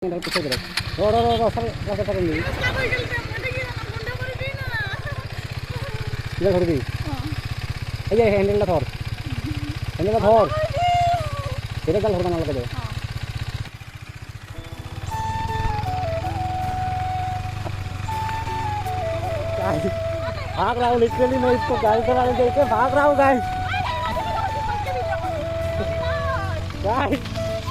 पीछे रो सर कैसे करेंगे इधर छोड़ दी ये हैंडल थोर तेरे गल थोड़ा ना लगे दे भाग रहा हूँ लिटरली मैं इसको गाड़ी चलाने देख के भाग रहा हूँ गाइस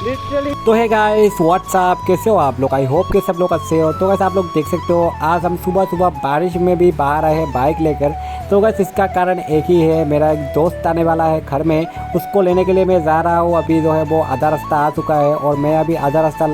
लिटरली। तो है गाइस व्हाट्सअप कैसे हो आप लोग, आई होप कि सब लोग अच्छे हो। तो गाइस आप लोग देख सकते हो आज हम सुबह सुबह बारिश में भी बाहर आए हैं बाइक लेकर। तो गाइस इसका कारण एक ही है, मेरा एक दोस्त आने वाला है घर में, उसको लेने के लिए मैं जा रहा हूँ। अभी जो है वो आधा रास्ता आ चुका है और मैं अभी आधा रास्ता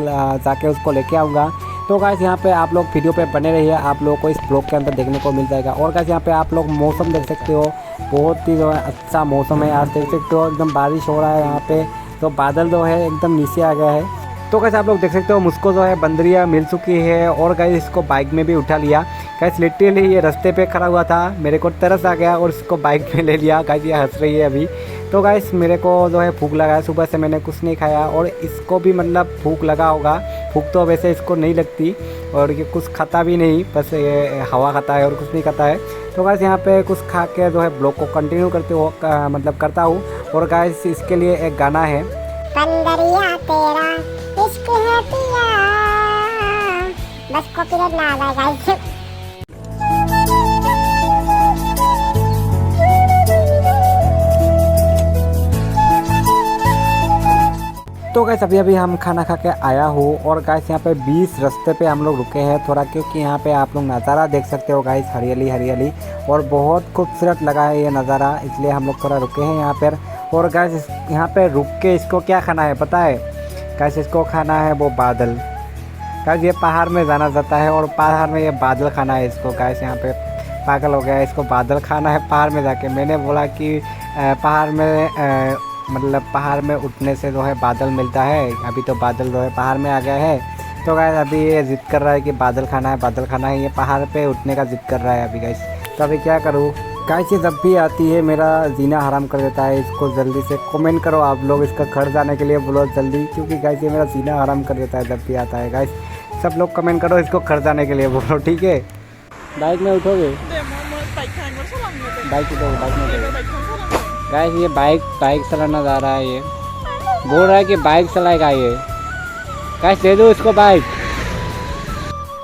जाके उसको लेके आऊँगा। तो गाइस यहाँ पे आप लोग वीडियो पे बने रहिए, आप लोगों को इस ब्लॉग के अंदर देखने को मिल जाएगा। और गाइस यहाँ पे आप लोग मौसम देख सकते हो, बहुत ही जो है अच्छा मौसम है आज, देख सकते हो एकदम बारिश हो रहा है यहाँ पे, तो बादल जो है एकदम नीचे आ गया है। तो गाइस आप लोग देख सकते हो मुझको जो है बंदरिया मिल चुकी है और गाइस इसको बाइक में भी उठा लिया। गाइस लिटरली ये रास्ते पे खड़ा हुआ था, मेरे को तरस आ गया और इसको बाइक में ले लिया। गाइस ये हंस रही है अभी। तो गाइस मेरे को जो है भूख लगा है, सुबह से मैंने कुछ नहीं खाया और इसको भी मतलब भूख लगा होगा। भूख तो वैसे इसको नहीं लगती और ये कुछ खाता भी नहीं, बस ये हवा खाता है और कुछ नहीं खाता है। तो गाइस यहाँ पे कुछ खा के जो है ब्लॉग को कंटिन्यू मतलब करता हूँ। और गाइस इसके लिए एक गाना है, बंदरिया तेरा इश्क है पिया, बस कॉपीराइट ना आ जाए गाइस। तो गाइस अभी हम खाना खा के आया हूँ और गाइस यहाँ पे 20 रास्ते पे हम लोग रुके हैं थोड़ा, क्योंकि यहाँ पे आप लोग नज़ारा देख सकते हो गाइस, हरियाली हरियाली और बहुत खूबसूरत लगा है ये नज़ारा, इसलिए हम लोग थोड़ा रुके हैं यहाँ पर। और गाइस यहाँ पे रुक के इसको क्या खाना है पता है गाइस, इसको खाना है वो बादल। गाइस ये पहाड़ में जाना जाता है और पहाड़ में ये बादल खाना है इसको। गाइस यहाँ पे पागल हो गया है, इसको बादल खाना है पहाड़ में जाके। मैंने बोला कि पहाड़ में मतलब पहाड़ में उठने से जो है बादल मिलता है, अभी तो बादल जो है पहाड़ में आ गया है। तो गाइस अभी ये ज़िद कर रहा है कि बादल खाना है, ये पहाड़ पे उठने का ज़िद कर रहा है अभी गाइस। तो अभी क्या करूँ गाइस, ये जब भी आती है मेरा जीना हराम कर देता है। इसको जल्दी से कमेंट करो आप लोग, इसका घर जाने के लिए बोलो जल्दी, क्योंकि गाइस ये मेरा जीना हराम कर देता है जब भी आता है। गाइस सब लोग कमेंट करो, इसको घर जाने के लिए बोलो, ठीक है। बाइक में उठोगे, बाइक में गाइस ये बाइक चलाना जा रहा है, ये बोल रहा है कि बाइक चलाएगा ये। गाइस दे दो इसको बाइक।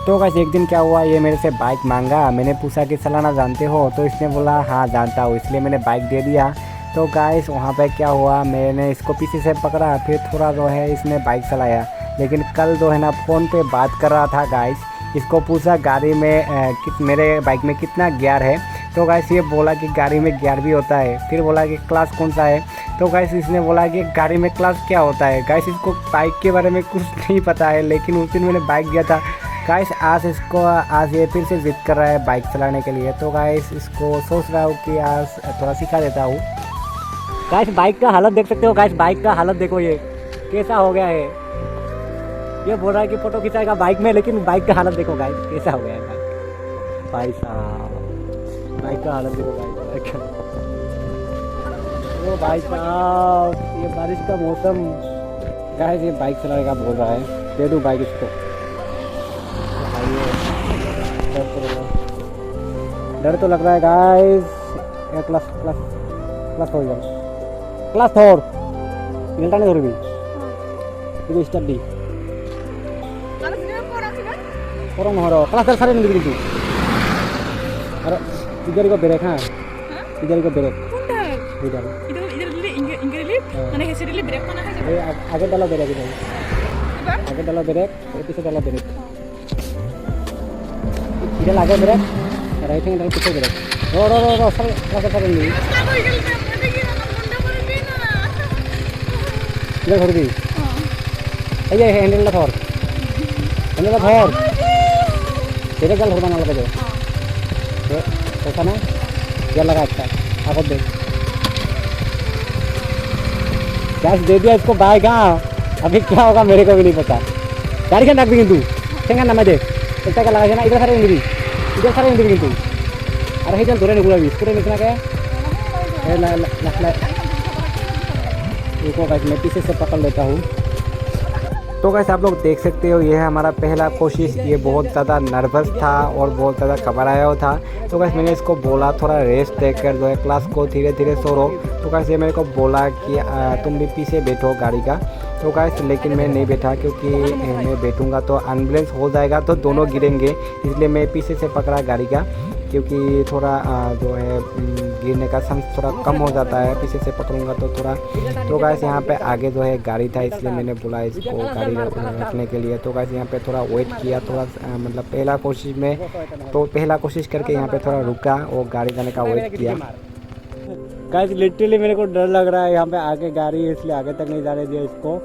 तो गाइस एक दिन क्या हुआ, ये मेरे से बाइक मांगा, मैंने पूछा कि चलाना जानते हो, तो इसने बोला हाँ जानता हूँ, इसलिए मैंने बाइक दे दिया। तो गाइस वहाँ पे क्या हुआ, मैंने इसको पीछे से पकड़ा, फिर थोड़ा जो है इसने बाइक चलाया। लेकिन कल जो है ना फ़ोन पे बात कर रहा था गाइस, इसको पूछा गाड़ी में मेरे बाइक में कितना गियर है। तो गाइस ये बोला कि गाड़ी में गियर भी होता है। फिर बोला कि क्लास कौन सा है, तो गाइस इसने बोला कि गाड़ी में क्लास क्या होता है। गाइस इसको बाइक के बारे में कुछ नहीं पता है, लेकिन उस दिन मैंने बाइक दिया था गाइस। आज ये फिर से जिद कर रहा है बाइक चलाने के लिए। तो गाइस इसको सोच रहा हूँ कि आज थोड़ा सिखा देता हूँ। गाइस बाइक का हालत देख सकते हो, गाइस बाइक का हालत देखो ये कैसा हो गया है। ये बोल रहा है कि फ़ोटो खिंचाएगा बाइक में, लेकिन बाइक का हालत देखो गाइस कैसा हो गया है भाई साहब। बाइक का हालत देखो गाइस, ओ भाई साहब ये बारिश का मौसम। गाइस ये बाइक चलाने का बोल रहा है, दे दूँ बाइक इसको। डर तो लग रहा है गाइस। क्लास हो गया, क्लास 4 मिलता नहीं धरबी itu study orang horo kelas dasar ini begitu ada 3 ribu berek ha 3 ribu berek udah itu dulu inggris mana hasil dulu berek mana hasil agak dalam berek gitu agak dalam berek itu dalam berek tidak lagi berek right hand dalam piche berek ro sar ini इधर छोड़ दी ये handle थोर तेरे गल थोड़ा ना लगे दे ऐसा ना क्या लगा अच्छा आप दे गैस दे दिया इसको बाइक। हाँ अभी क्या होगा मेरे को भी नहीं पता। गाड़ी का रख दी किंतु ठेंगा ना मैं देख इतना का लगा ना इधर सारे किंतु अरे ही चल थोड़े निकला भी पूरे निकला क्या रुको गाइस मैं पीछे से पकड़ लेता हूँ। तो कैसे आप लोग देख सकते हो ये है हमारा पहला कोशिश। ये बहुत ज़्यादा नर्वस था और बहुत ज़्यादा घबराया हुआ था। तो कैसे मैंने इसको बोला थोड़ा रेस्ट देकर जो है क्लास को धीरे धीरे सो। तो कैसे मेरे को बोला कि तुम भी पीछे बैठो गाड़ी का। तो कैसे लेकिन मैं नहीं बैठा क्योंकि मैं बैठूंगा तो एम्बुलेंस हो जाएगा तो दोनों गिरेंगे, इसलिए मैं पीछे से पकड़ा गाड़ी का, क्योंकि थोड़ा जो है गिरने का चांस थोड़ा कम हो जाता है पीछे से पकड़ूंगा तो थोड़ा। तो गाइस यहाँ पे आगे जो है गाड़ी था, इसलिए मैंने बोला इसको गाड़ी रखने के लिए। तो गाइस यहाँ पे थोड़ा वेट किया, थोड़ा मतलब पहला कोशिश में तो पहला कोशिश करके यहाँ पे थोड़ा रुका और गाड़ी जाने का वेट किया। गाइस लिटरली मेरे को डर लग रहा है, यहाँ पे आगे गाड़ी है इसलिए आगे तक नहीं जा रहे थे इसको।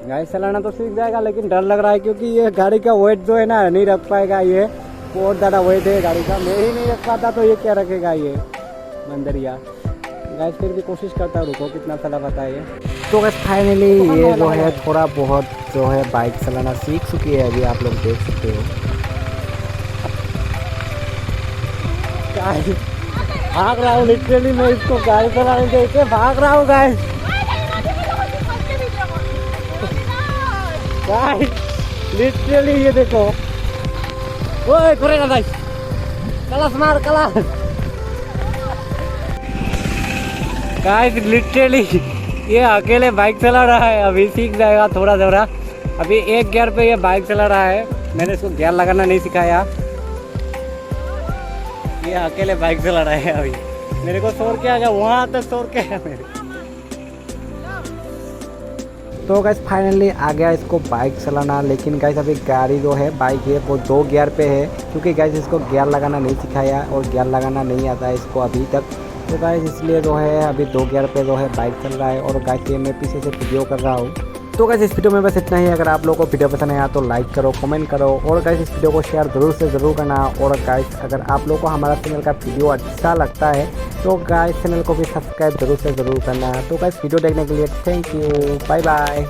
गाइस चलाना तो सीख जाएगा लेकिन डर लग रहा है क्योंकि ये गाड़ी का वेट जो है ना नहीं रख पाएगा, ये बहुत ज़्यादा वेट है गाड़ी का, मैं ही नहीं रख पाता तो ये क्या रखेगा ये बंदरिया। गाइस फिर भी कोशिश करता हूँ, रुको कितना चला पता है ये। तो गाइस फाइनली ये जो है थोड़ा बहुत जो है बाइक चलाना सीख चुकी है, अभी आप लोग देख सकते हो। भाग रहा हूँ लिटरली, मैं इसको गाड़ी चलाने देके भाग रहा हूँ गाइस। लिटरली ये देखो, ओए करेगा भाई, कलास मार कलास। गाइस लिटरली ये अकेले बाइक चला रहा है, अभी सीख जाएगा थोड़ा थोड़ा। अभी एक गियर पे ये बाइक चला रहा है, मैंने इसको गियर लगाना नहीं सिखाया, ये अकेले बाइक चला रहा है। अभी मेरे को शोर क्या आ गया, वहाँ तक शोर क्या है मेरे। तो गाइस फाइनली आ गया इसको बाइक चलाना, लेकिन गाइस अभी गाड़ी जो है बाइक है वो 2 गियर पे है, क्योंकि गाइस इसको गियर लगाना नहीं सिखाया और गियर लगाना नहीं आता है इसको अभी तक। तो गाइस इसलिए जो है अभी 2 गियर पे जो है बाइक चल रहा है। और गाइस ये मैं पीछे से वीडियो कर रहा हूँ। तो गाइस इस वीडियो में बस इतना ही। अगर आप लोगों को वीडियो पसंद आया तो लाइक करो, कमेंट करो और गाइस इस वीडियो को शेयर ज़रूर से ज़रूर करना। और गाइस अगर आप लोगों को हमारा चैनल का वीडियो अच्छा लगता है तो गाइस चैनल को भी सब्सक्राइब ज़रूर से ज़रूर करना। तो गाइस वीडियो देखने के लिए थैंक यू, बाय बाय।